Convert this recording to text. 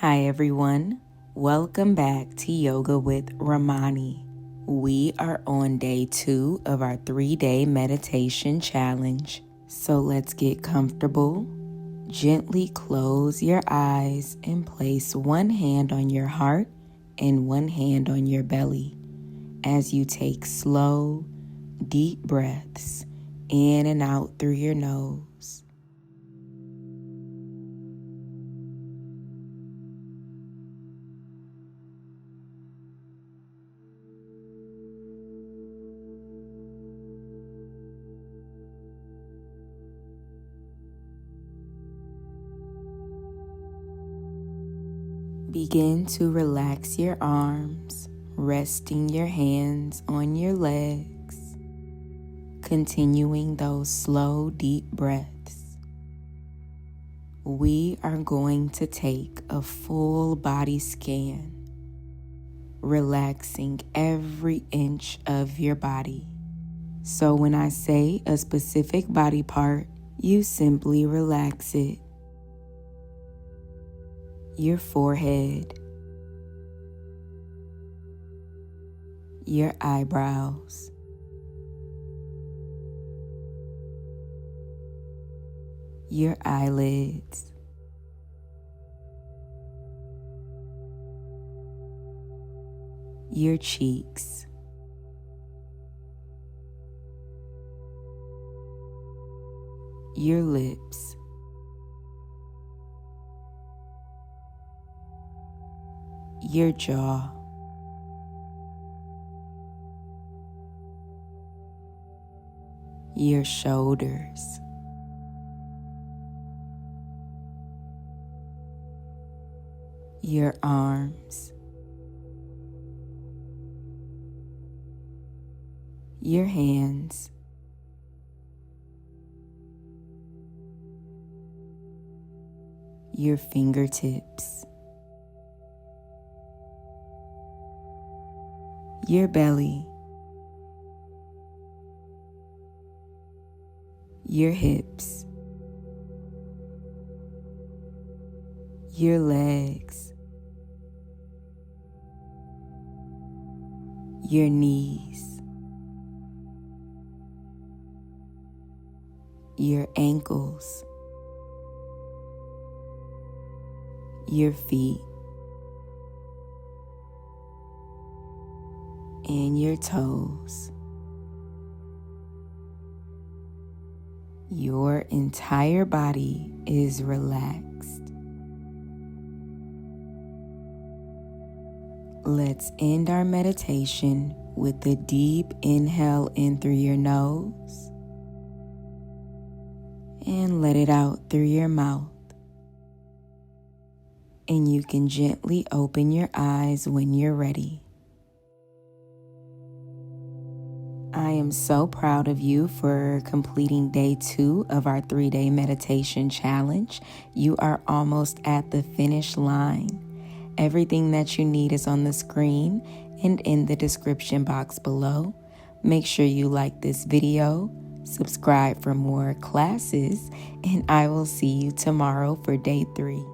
Hi everyone, welcome back to Yoga with Ramoni. We are on day 2 of our 3-day meditation challenge. So let's get comfortable. Gently close your eyes and place one hand on your heart and one hand on your belly as you take slow, deep breaths in and out through your nose. Begin to relax your arms, resting your hands on your legs, continuing those slow, deep breaths. We are going to take a full body scan, relaxing every inch of your body. So when I say a specific body part, you simply relax it. Your forehead, your eyebrows, your eyelids, your cheeks, your lips, your jaw, your shoulders, your arms, your hands, your fingertips, your belly, your hips, your legs, your knees, your ankles, your feet, and your toes. Your entire body is relaxed. Let's end our meditation with a deep inhale in through your nose and let it out through your mouth. And you can gently open your eyes when you're ready. I am so proud of you for completing day 2 of our 3-day meditation challenge. You are almost at the finish line. Everything that you need is on the screen and in the description box below. Make sure you like this video, subscribe for more classes, and I will see you tomorrow for day 3.